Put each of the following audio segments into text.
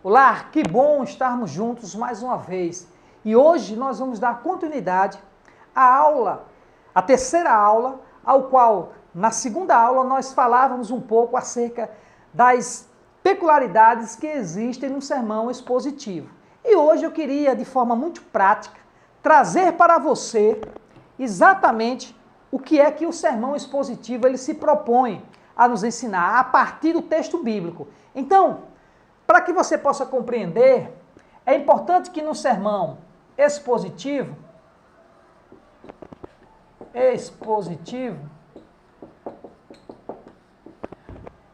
Olá, que bom estarmos juntos mais uma vez. E hoje nós vamos dar continuidade à aula, a terceira aula, ao qual na segunda aula nós falávamos um pouco acerca das peculiaridades que existem no sermão expositivo. E hoje eu queria, de forma muito prática, trazer para você exatamente o que é que o sermão expositivo ele se propõe a nos ensinar a partir do texto bíblico. Então, para que você possa compreender, é importante que no sermão expositivo,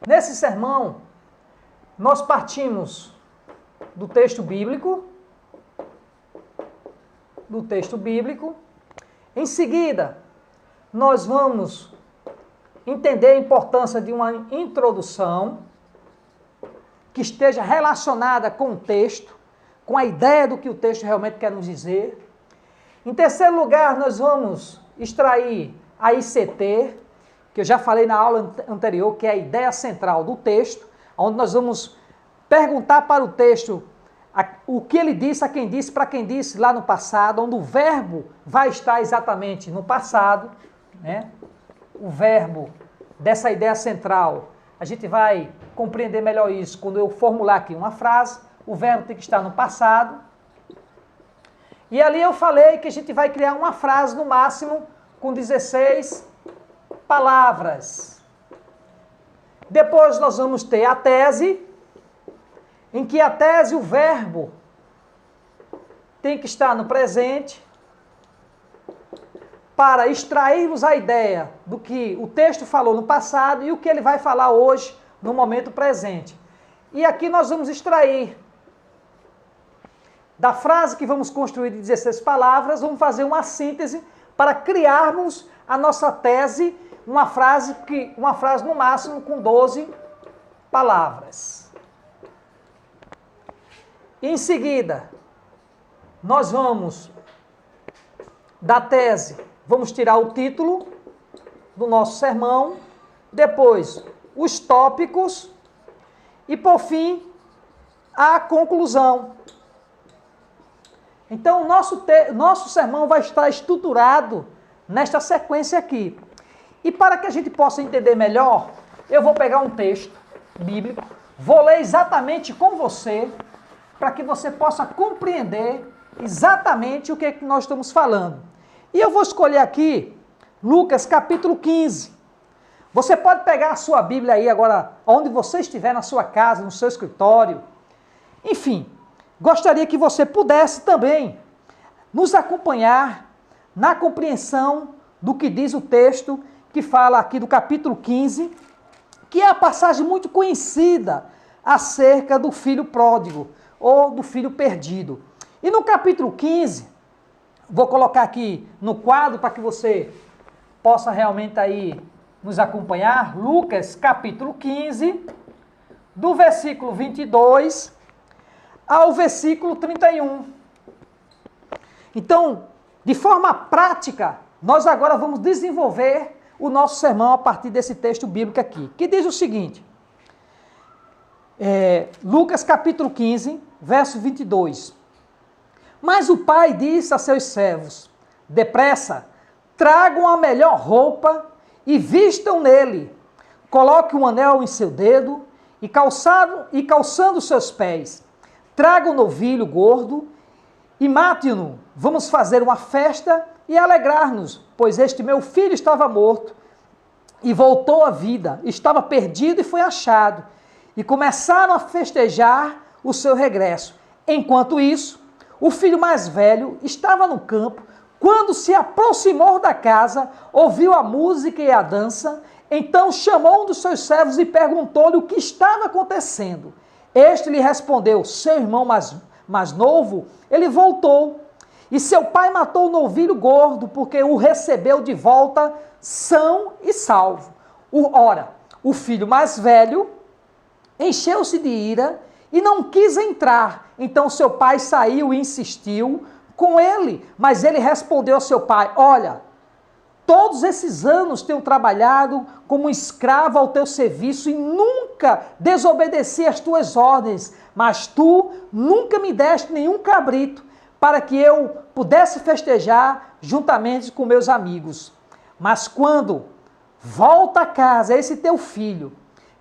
nesse sermão, nós partimos do texto bíblico, em seguida, nós vamos entender a importância de uma introdução que esteja relacionada com o texto, com a ideia do que o texto realmente quer nos dizer. Em terceiro lugar, nós vamos extrair a ICT, que eu já falei na aula anterior, que é a ideia central do texto, onde nós vamos perguntar para o texto o que ele disse, a quem disse, para quem disse lá no passado, onde o verbo vai estar exatamente no passado, né? O verbo dessa ideia central, a gente vai compreender melhor isso quando eu formular aqui uma frase, o verbo tem que estar no passado. E ali eu falei que a gente vai criar uma frase no máximo com 16 palavras. Depois nós vamos ter a tese, em que a tese, o verbo, tem que estar no presente, para extrairmos a ideia do que o texto falou no passado e o que ele vai falar hoje, no momento presente. E aqui nós vamos extrair da frase que vamos construir de 16 palavras, vamos fazer uma síntese para criarmos a nossa tese, uma frase no máximo com 12 palavras. Em seguida, nós vamos, da tese, vamos tirar o título do nosso sermão, depois os tópicos e, por fim, a conclusão. Então, o nosso sermão vai estar estruturado nesta sequência aqui. E para que a gente possa entender melhor, eu vou pegar um texto bíblico, vou ler exatamente com você, para que você possa compreender exatamente o que é que nós estamos falando. E eu vou escolher aqui Lucas capítulo 15. Você pode pegar a sua Bíblia aí agora, onde você estiver, na sua casa, no seu escritório. Enfim, gostaria que você pudesse também nos acompanhar na compreensão do que diz o texto que fala aqui do capítulo 15, que é a passagem muito conhecida acerca do filho pródigo, ou do filho perdido. E no capítulo 15, vou colocar aqui no quadro para que você possa realmente aí nos acompanhar, Lucas capítulo 15, do versículo 22 ao versículo 31. Então, de forma prática, nós agora vamos desenvolver o nosso sermão a partir desse texto bíblico aqui, que diz o seguinte, Lucas capítulo 15, verso 22. Mas o pai disse a seus servos, depressa, tragam a melhor roupa e vistam nele, coloque um anel em seu dedo e calçando seus pés, tragam um novilho gordo e mate-no, vamos fazer uma festa e alegrar-nos, pois este meu filho estava morto e voltou à vida, estava perdido e foi achado. E começaram a festejar o seu regresso. Enquanto isso, o filho mais velho estava no campo. Quando se aproximou da casa, ouviu a música e a dança. Então chamou um dos seus servos e perguntou-lhe o que estava acontecendo. Este lhe respondeu, seu irmão mais novo, ele voltou. E seu pai matou o novilho gordo, porque o recebeu de volta são e salvo. Ora, o filho mais velho encheu-se de ira e não quis entrar. Então seu pai saiu e insistiu com ele, mas ele respondeu ao seu pai, olha, todos esses anos tenho trabalhado como escravo ao teu serviço e nunca nunca desobedeci às tuas ordens, mas tu nunca me deste nenhum cabrito para que eu pudesse festejar juntamente com meus amigos. Mas quando volta a casa esse teu filho,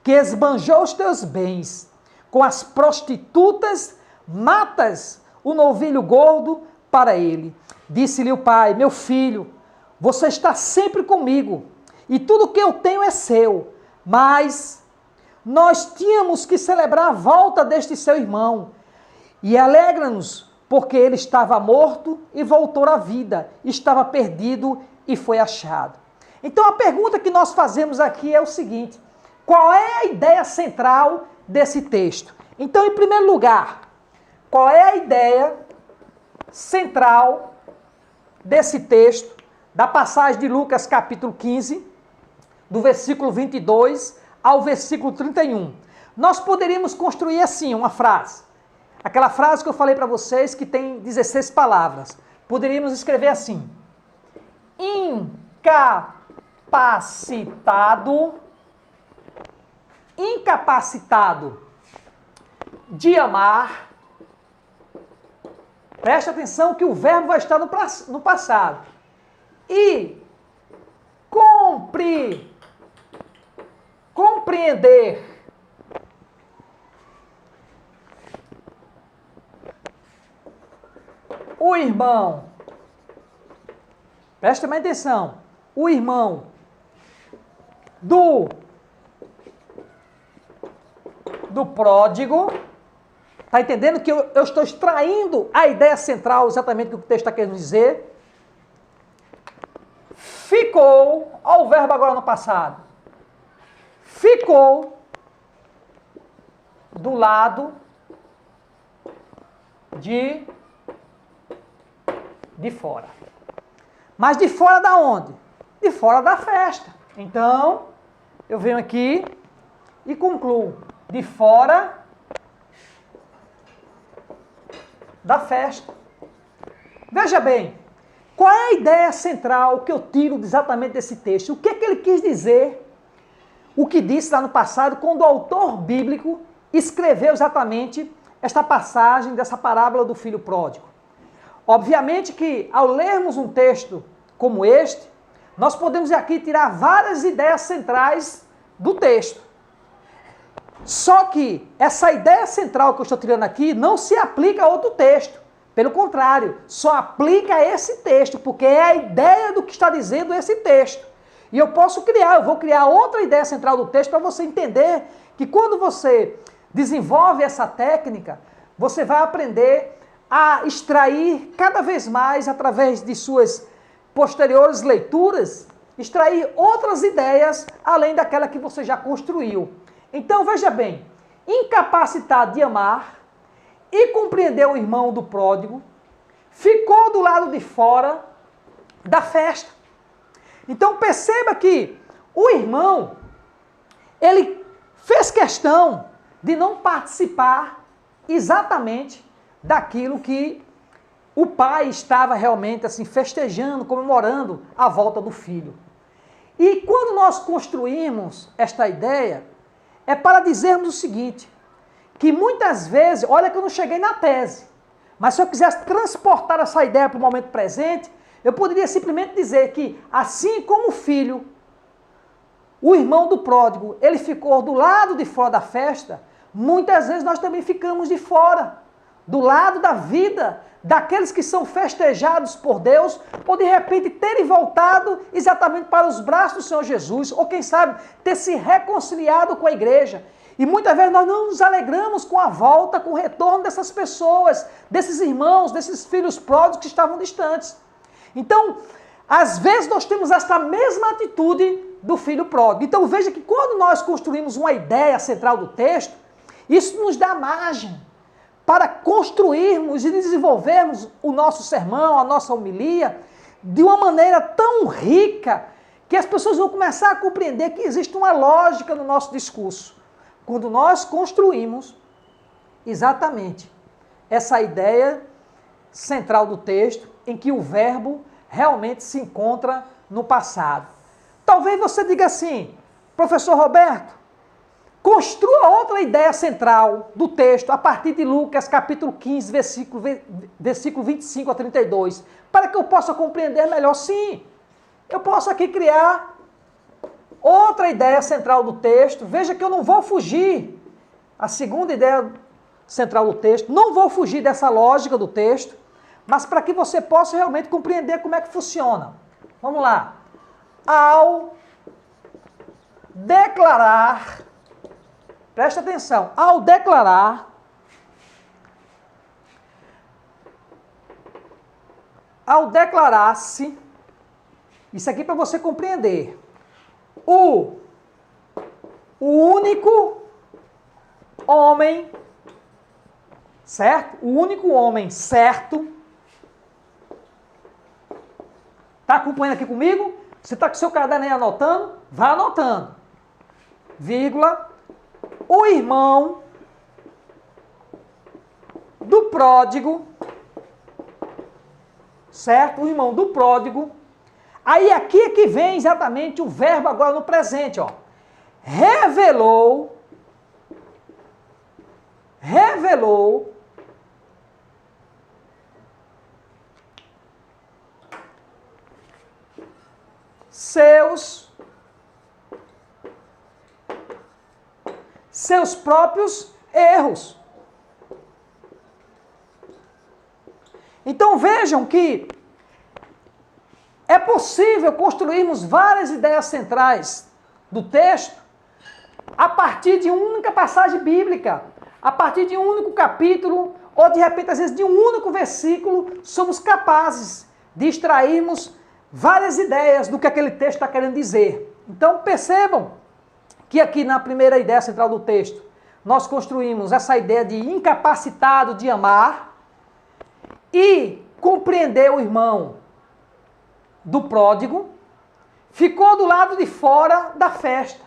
que esbanjou os teus bens com as prostitutas, matas o novilho gordo para ele. Disse-lhe o pai: meu filho, você está sempre comigo, e tudo que eu tenho é seu, mas nós tínhamos que celebrar a volta deste seu irmão, e alegra-nos, porque ele estava morto e voltou à vida, estava perdido e foi achado. Então a pergunta que nós fazemos aqui é o seguinte: qual é a ideia central desse texto? Então, em primeiro lugar, qual é a ideia central desse texto, da passagem de Lucas capítulo 15, do versículo 22 ao versículo 31? Nós poderíamos construir assim uma frase. Aquela frase que eu falei para vocês que tem 16 palavras. Poderíamos escrever assim: incapacitado de amar. Preste atenção que o verbo vai estar no passado. E compreender o irmão. Preste mais atenção. O irmão do pródigo. Está entendendo que eu estou extraindo a ideia central, exatamente do que o texto está querendo dizer? Ficou, olha o verbo agora no passado. Ficou do lado de fora. Mas de fora da onde? De fora da festa. Então, eu venho aqui e concluo. De fora da festa. Veja bem, qual é a ideia central que eu tiro exatamente desse texto? O que é que ele quis dizer? O que disse lá no passado, quando o autor bíblico escreveu exatamente esta passagem dessa parábola do filho pródigo. Obviamente que, ao lermos um texto como este, nós podemos aqui tirar várias ideias centrais do texto. Só que essa ideia central que eu estou tirando aqui não se aplica a outro texto. Pelo contrário, só aplica a esse texto, porque é a ideia do que está dizendo esse texto. E eu vou criar outra ideia central do texto para você entender que quando você desenvolve essa técnica, você vai aprender a extrair cada vez mais, através de suas posteriores leituras, extrair outras ideias além daquela que você já construiu. Então, veja bem, incapacitado de amar e compreender o irmão do pródigo, ficou do lado de fora da festa. Então, perceba que o irmão, ele fez questão de não participar exatamente daquilo que o pai estava realmente assim festejando, comemorando a volta do filho. E quando nós construímos esta ideia, é para dizermos o seguinte, que muitas vezes, olha que eu não cheguei na tese, mas se eu quisesse transportar essa ideia para o momento presente, eu poderia simplesmente dizer que, assim como o filho, o irmão do pródigo, ele ficou do lado de fora da festa, muitas vezes nós também ficamos de fora, do lado da vida, daqueles que são festejados por Deus, ou de repente terem voltado exatamente para os braços do Senhor Jesus, ou quem sabe ter se reconciliado com a igreja. E muitas vezes nós não nos alegramos com a volta, com o retorno dessas pessoas, desses irmãos, desses filhos pródigos que estavam distantes. Então, às vezes nós temos esta mesma atitude do filho pródigo. Então veja que quando nós construímos uma ideia central do texto, isso nos dá margem para construirmos e desenvolvermos o nosso sermão, a nossa homilia, de uma maneira tão rica que as pessoas vão começar a compreender que existe uma lógica no nosso discurso. Quando nós construímos exatamente essa ideia central do texto, em que o verbo realmente se encontra no passado. Talvez você diga assim, professor Roberto, Construa outra ideia central do texto a partir de Lucas capítulo 15, versículo 25 a 32, para que eu possa compreender melhor. Sim, eu posso aqui criar outra ideia central do texto. Veja que eu não vou fugir. A segunda ideia central do texto, não vou fugir dessa lógica do texto, mas para que você possa realmente compreender como é que funciona. Vamos lá. Ao declarar, presta atenção, ao declarar-se, isso aqui para você compreender, o único homem, certo? O único homem certo. Está acompanhando aqui comigo? Você está com o seu caderno aí anotando? Vá anotando. Vírgula. O irmão do pródigo, certo? O irmão do pródigo. Aí aqui é que vem exatamente o verbo agora no presente, ó. Revelou seus próprios erros. Então vejam que é possível construirmos várias ideias centrais do texto a partir de uma única passagem bíblica, a partir de um único capítulo, ou de repente, às vezes, de um único versículo, somos capazes de extrairmos várias ideias do que aquele texto está querendo dizer. Então percebam que aqui na primeira ideia central do texto, nós construímos essa ideia de incapacitado de amar e compreender o irmão do pródigo, ficou do lado de fora da festa,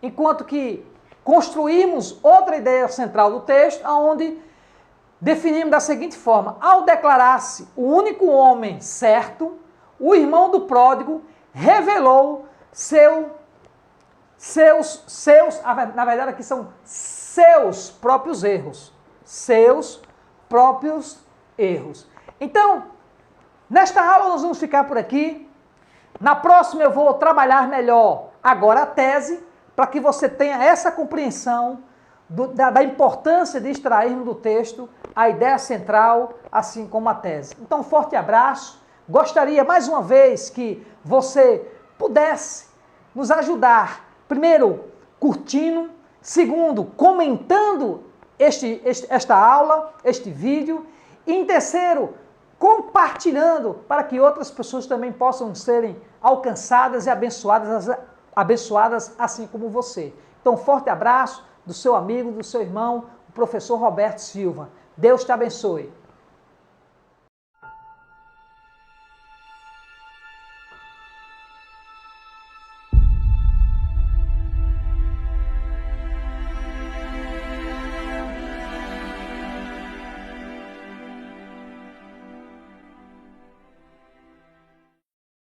enquanto que construímos outra ideia central do texto, onde definimos da seguinte forma: ao declarar-se o único homem certo, o irmão do pródigo revelou na verdade aqui são seus próprios erros. Seus próprios erros. Então, nesta aula nós vamos ficar por aqui. Na próxima eu vou trabalhar melhor agora a tese, para que você tenha essa compreensão da importância de extrairmos do texto a ideia central, assim como a tese. Então, um forte abraço. Gostaria mais uma vez que você pudesse nos ajudar, primeiro, curtindo, segundo, comentando esta aula, este vídeo, e em terceiro, compartilhando para que outras pessoas também possam serem alcançadas e abençoadas assim como você. Então, um forte abraço do seu amigo, do seu irmão, o professor Roberto Silva. Deus te abençoe.